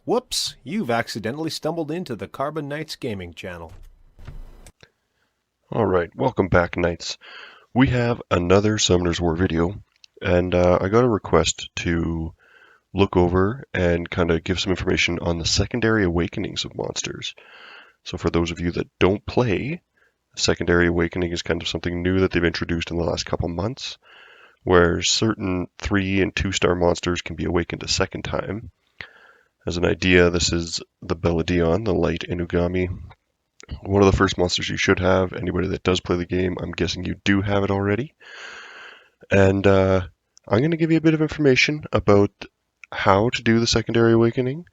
Whoops, you've accidentally stumbled into the Carbon Knights gaming channel. Alright, welcome back, Knights. We have another Summoner's War video, and I got a request to look over and kind of give some information on the secondary awakenings of monsters. So for those of you that don't play, secondary awakening is kind of something new that they've introduced in the last couple months, where certain 3 and 2-star monsters can be awakened a second time. As an idea, this is the Belladon, the light Inugami. One of the first monsters you should have. Anybody that does play the game, I'm guessing you do have it already. And I'm going to give you a bit of information about how to do the secondary awakening,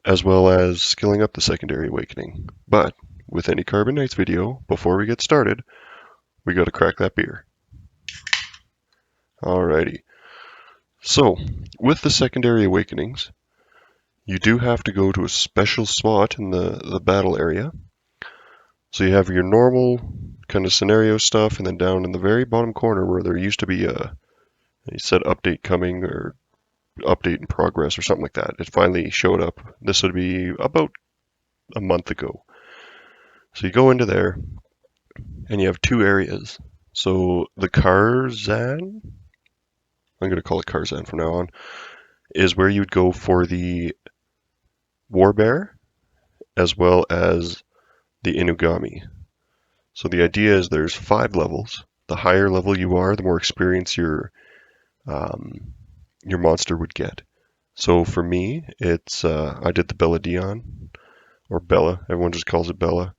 as well as skilling up the secondary awakening. But with any Carbon Knights video, before we get started, we got to crack that beer. Alrighty. So, with the secondary awakenings, you do have to go to a special spot in the battle area. So you have your normal kind of scenario stuff, and then down in the very bottom corner where there used to be a said update coming or update in progress or something like that, it finally showed up. This would be about a month ago. So you go into there, and you have 2 areas. So the Karzan, I'm going to call it Karzan from now on, is where you'd go for the Warbear, as well as the Inugami. So the idea is there's 5 levels. The higher level you are, the more experience your monster would get. So for me, it's I did the Belladon, or Bella. Everyone just calls it Bella,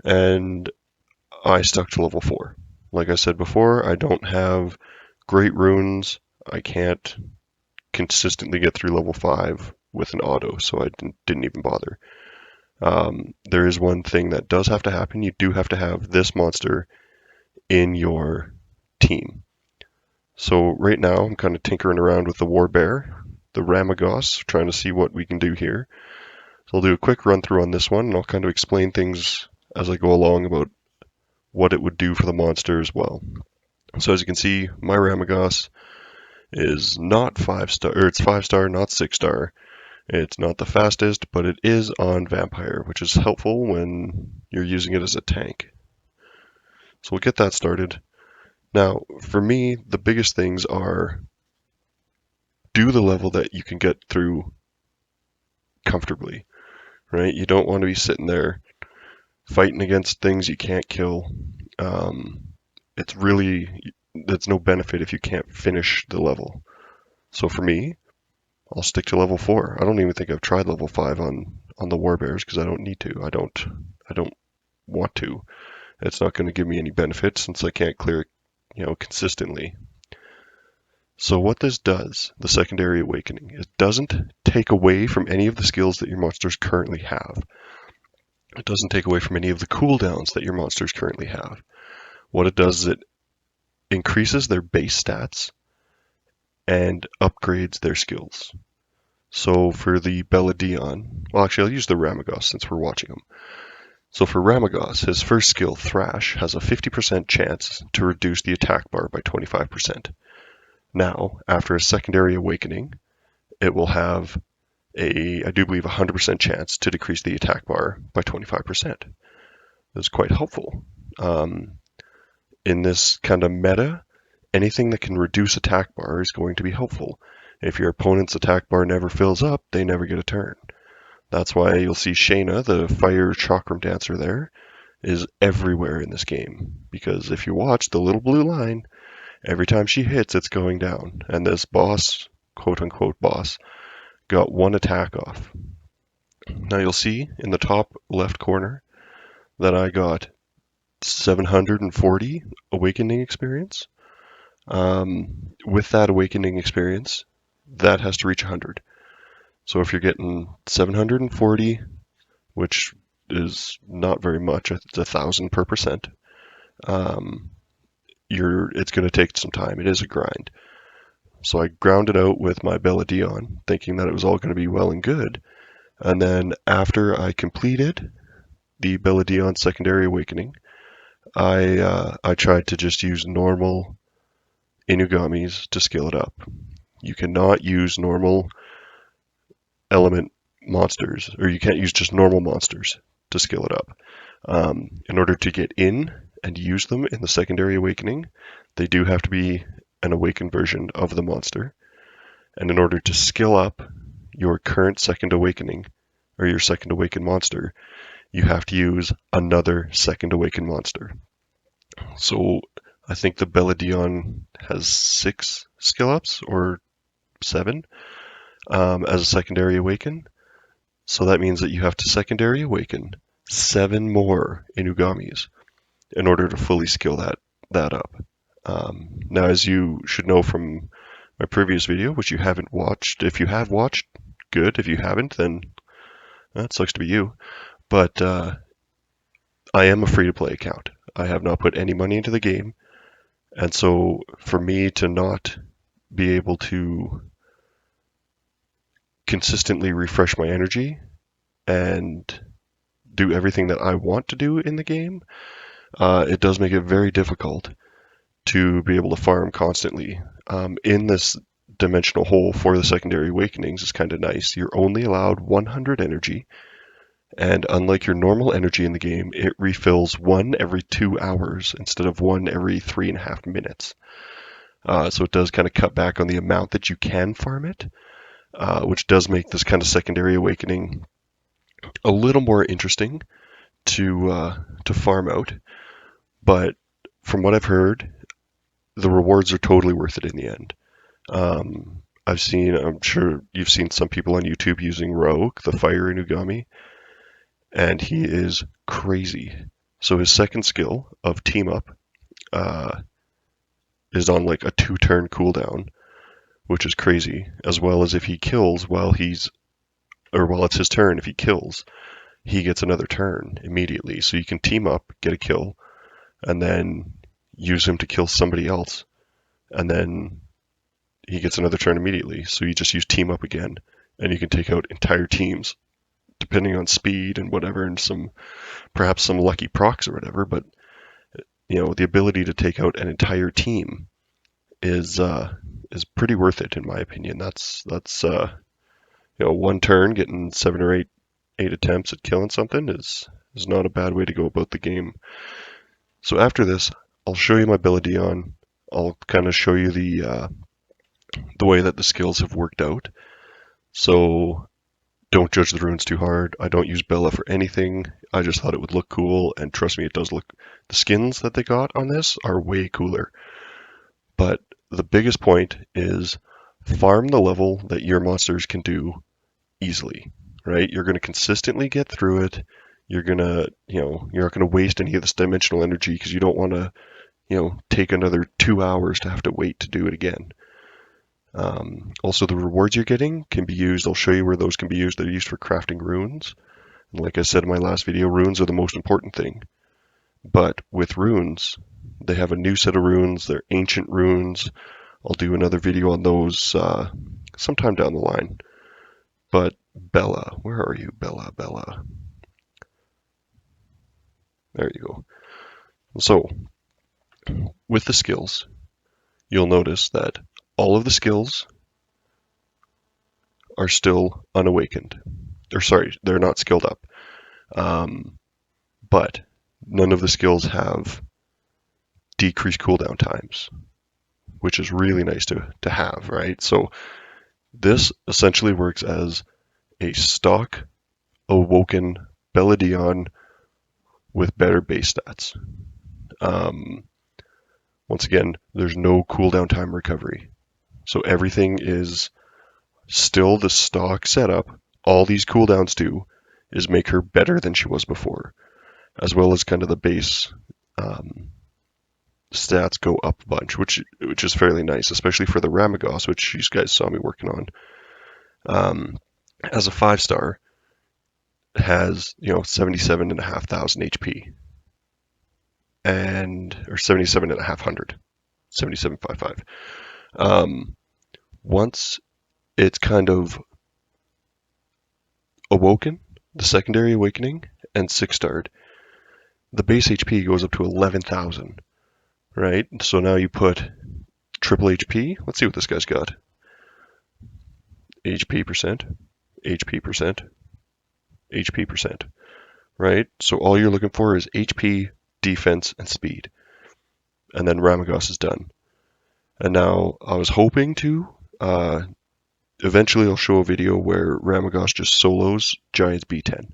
and I stuck to level 4. Like I said before, I don't have great runes. I can't consistently get through level 5 with an auto, so I didn't even bother. There is one thing that does have to happen. You do have to have this monster in your team. So right now I'm kind of tinkering around with the Warbear, the Ramagos, trying to see what we can do here. So I'll do a quick run through on this one, and I'll kind of explain things as I go along about what it would do for the monster as well. So as you can see, my Ramagos is not 5-star, or it's 5-star, not 6-star. It's not the fastest, but it is on Vampire, which is helpful when you're using it as a tank. So we'll get that started. Now, for me, the biggest things are do the level that you can get through comfortably, right? You don't want to be sitting there fighting against things you can't kill. It's no benefit if you can't finish the level. So for me, I'll stick to level 4. I don't even think I've tried level 5 on the Warbears because I don't need to. I don't want to. It's not going to give me any benefit since I can't clear it, consistently. So what this does, the secondary awakening, it doesn't take away from any of the skills that your monsters currently have. It doesn't take away from any of the cooldowns that your monsters currently have. What it does is it increases their base stats and upgrades their skills. So for the Belladon, well actually I'll use the Ramagos since we're watching him. So for Ramagos, his first skill, Thrash, has a 50% chance to reduce the attack bar by 25%. Now, after a secondary awakening, it will have I do believe, 100% chance to decrease the attack bar by 25%. That's quite helpful. In this kind of meta, anything that can reduce attack bar is going to be helpful. If your opponent's attack bar never fills up, they never get a turn. That's why you'll see Shayna, the fire chakram dancer there, is everywhere in this game. Because if you watch the little blue line, every time she hits, it's going down. And this boss, quote-unquote boss, got 1 attack off. Now you'll see in the top left corner that I got 740 awakening experience. With that awakening experience, that has to reach 100. So if you're getting 740, which is not very much, it's 1,000 per percent, it's going to take some time. It is a grind. So I ground it out with my Belladon, thinking that it was all going to be well and good. And then after I completed the Belladon secondary awakening, I tried to just use normal Inugamis to scale it up. You cannot use normal element monsters, or you can't use just normal monsters to skill it up. In order to get in and use them in the secondary awakening, they do have to be an awakened version of the monster. And in order to skill up your current second awakening, or your second awakened monster, you have to use another second awakened monster. So I think the Belladon has 6 skill ups, or 7, as a secondary awaken. So that means that you have to secondary awaken 7 more Inugamis in order to fully skill that up. Now, as you should know from my previous video, which you haven't watched, if you have watched, good. If you haven't, then that sucks to be you. But I am a free-to-play account. I have not put any money into the game, and so for me to not be able to consistently refresh my energy and do everything that I want to do in the game, it does make it very difficult to be able to farm constantly. In this dimensional hole for the secondary awakenings is kind of nice. You're only allowed 100 energy, and unlike your normal energy in the game, it refills 1 every 2 hours instead of 1 every 3.5 minutes. So it does kind of cut back on the amount that you can farm it, which does make this kind of secondary awakening a little more interesting to farm out. But from what I've heard, the rewards are totally worth it in the end. I'm sure you've seen some people on YouTube using Rogue, the Fire Inugami, and he is crazy. So his second skill of Team Up is on like a 2-turn cooldown, which is crazy, as well as if he kills while it's his turn, if he kills, he gets another turn immediately. So you can team up, get a kill, and then use him to kill somebody else, and then he gets another turn immediately. So you just use team up again, and you can take out entire teams, depending on speed and whatever, and perhaps some lucky procs or whatever. But the ability to take out an entire team is pretty worth it in my opinion. That's 1 turn getting 7 or 8 attempts at killing something is not a bad way to go about the game. So after this, I'll show you my Belladon. I'll kind of show you the way that the skills have worked out. So don't judge the runes too hard. I don't use Bella for anything. I just thought it would look cool, and trust me, it does look. The skins that they got on this are way cooler. But the biggest point is farm the level that your monsters can do easily, right? You're going to consistently get through it. You're not going to waste any of this dimensional energy because you don't want to, take another 2 hours to have to wait to do it again. Also, the rewards you're getting can be used. I'll show you where those can be used. They're used for crafting runes. And like I said in my last video, runes are the most important thing. But with runes, they have a new set of runes. They're ancient runes. I'll do another video on those sometime down the line. But Bella, where are you? Bella. There you go. So, with the skills, you'll notice that all of the skills are still unawakened. They're not skilled up. But none of the skills have decreased cooldown times, which is really nice to have, right? So this essentially works as a stock awoken Belladon with better base stats. Once again, there's no cooldown time recovery. So everything is still the stock setup. All these cooldowns do is make her better than she was before, as well as kind of the base stats go up a bunch, which is fairly nice, especially for the Ramagos, which you guys saw me working on. As a 5-star, has 77,500 HP, or 77,500, 7755. Once it's kind of awoken, the secondary awakening, and 6-starred, the base HP goes up to 11,000, right? So now you put triple HP. Let's see what this guy's got. HP percent, HP percent, right? So all you're looking for is HP, defense, and speed. And then Ramagos is done. And now I was hoping to, eventually I'll show a video where Ramagos just solos Giants B10.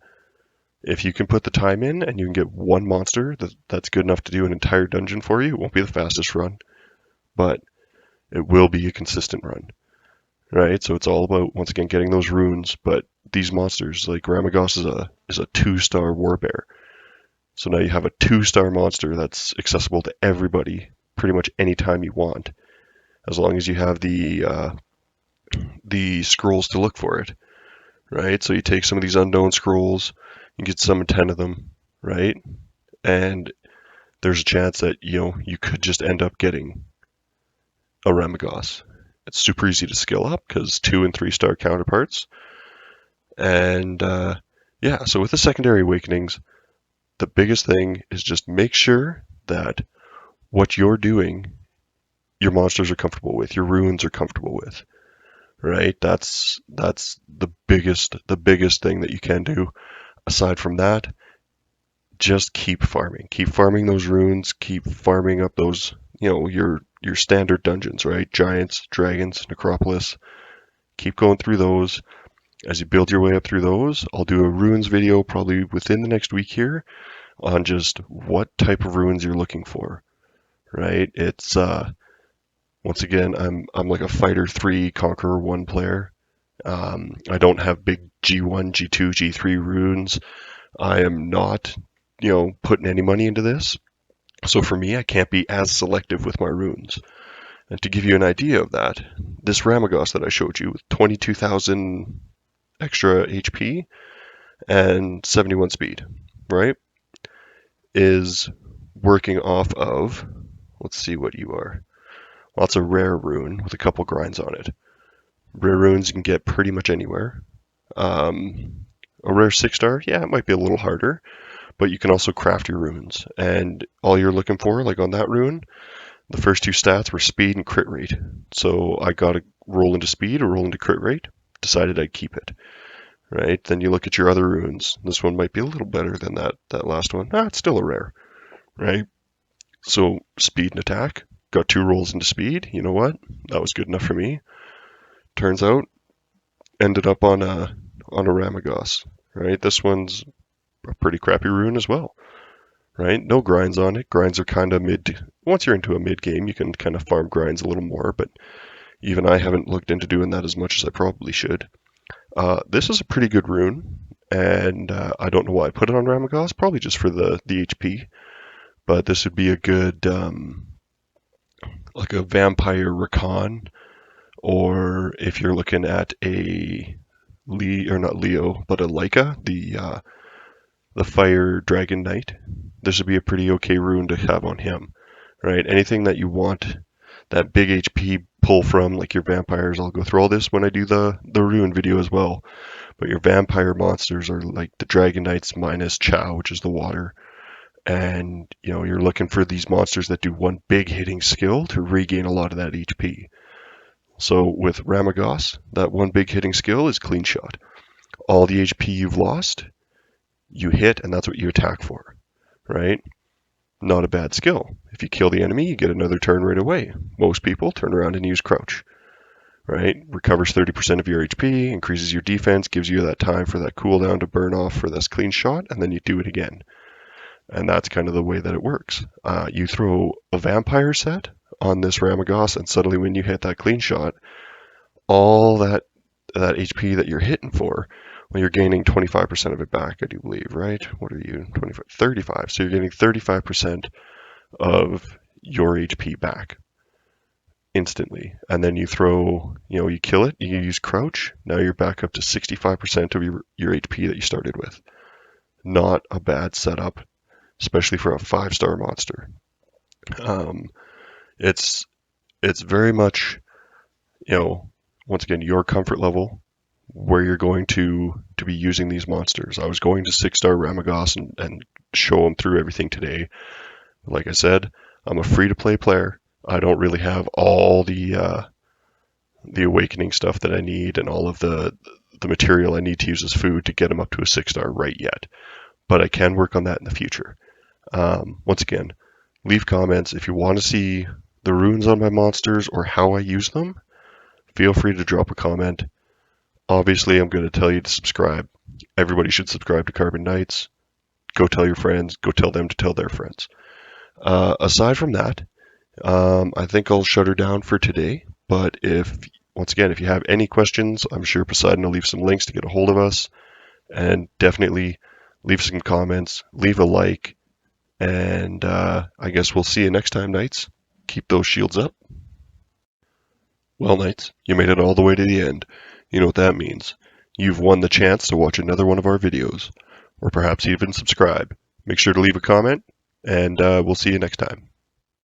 If you can put the time in and you can get one monster that's good enough to do an entire dungeon for you, it won't be the fastest run, but it will be a consistent run, right? So it's all about, once again, getting those runes. But these monsters, like Ramagos is a 2-star warbear. So now you have a 2-star monster that's accessible to everybody pretty much any time you want, as long as you have the scrolls to look for it, right? So you take some of these unknown scrolls, you get summon 10 of them, right? And there's a chance that, you could just end up getting a Ramagos. It's super easy to skill up because 2 and 3-star counterparts. And yeah, so with the secondary awakenings, the biggest thing is just make sure that what you're doing, your monsters are comfortable with, your runes are comfortable with, right? That's the biggest thing that you can do. Aside from that, just keep farming. Keep farming those runes, keep farming up those, your standard dungeons, right? Giants, dragons, necropolis. Keep going through those. As you build your way up through those, I'll do a runes video probably within the next week here on just what type of runes you're looking for, right? It's once again, I'm like a fighter 3, conqueror 1 player. I don't have big G1, G2, G3 runes. I am not, putting any money into this. So for me, I can't be as selective with my runes. And to give you an idea of that, this Ramagos that I showed you with 22,000 extra HP and 71 speed, right, is working off of, let's see what you are. Well, that's a rare rune with a couple grinds on it. Rare runes you can get pretty much anywhere. A rare 6-star, yeah, it might be a little harder, but you can also craft your runes. And all you're looking for, like on that rune, the first 2 stats were speed and crit rate. So I got to roll into speed or roll into crit rate, decided I'd keep it. Right? Then you look at your other runes. This one might be a little better than that last one. It's still a rare, right? So speed and attack, got 2 rolls into speed. You know what? That was good enough for me. Turns out, ended up on a Ramagos, right? This one's a pretty crappy rune as well, right? No grinds on it. Grinds are kind of mid. Once you're into a mid game, you can kind of farm grinds a little more, but even I haven't looked into doing that as much as I probably should. This is a pretty good rune, and I don't know why I put it on Ramagos, probably just for the HP, but this would be a good, like a Vampire Recon, or if you're looking at a or not Leo, but a Leica, the Fire Dragon Knight, this would be a pretty okay rune to have on him, right? Anything that you want that big HP pull from, like your vampires. I'll go through all this when I do the rune video as well. But your vampire monsters are like the Dragon Knights minus Chow, which is the water. And, you're looking for these monsters that do one big hitting skill to regain a lot of that HP. So with Ramagos, that one big hitting skill is clean shot. All the HP you've lost, you hit, and that's what you attack for, right? Not a bad skill. If you kill the enemy, you get another turn right away. Most people turn around and use crouch, right? Recovers 30% of your HP, increases your defense, gives you that time for that cooldown to burn off for this clean shot, and then you do it again. And that's kind of the way that it works. You throw a vampire set on this Ramagos, and suddenly when you hit that clean shot, all that HP that you're hitting for, well, you're gaining 25% of it back, I do believe, right? What are you? 25, 35. So you're getting 35% of your HP back instantly. And then you throw, you kill it, you use crouch, now you're back up to 65% of your HP that you started with. Not a bad setup, especially for a 5-star monster. It's very much, once again, your comfort level, where you're going to be using these monsters. I was going to 6-star Ramagos and show them through everything today. Like I said, I'm a free-to-play player. I don't really have all the awakening stuff that I need and all of the the material I need to use as food to get them up to a 6-star right yet. But I can work on that in the future. Once again, leave comments if you want to see the runes on my monsters or how I use them. Feel free to drop a comment. Obviously, I'm going to tell you to subscribe. Everybody should subscribe to Carbon Knights. Go tell your friends. Go tell them to tell their friends. Aside from that, I think I'll shut her down for today. But once again, if you have any questions, I'm sure Poseidon will leave some links to get a hold of us. And definitely leave some comments, leave a like, and I guess we'll see you next time, Knights. Keep those shields up. Well, Knights, you made it all the way to the end. You know what that means. You've won the chance to watch another one of our videos, or perhaps even subscribe. Make sure to leave a comment, and we'll see you next time.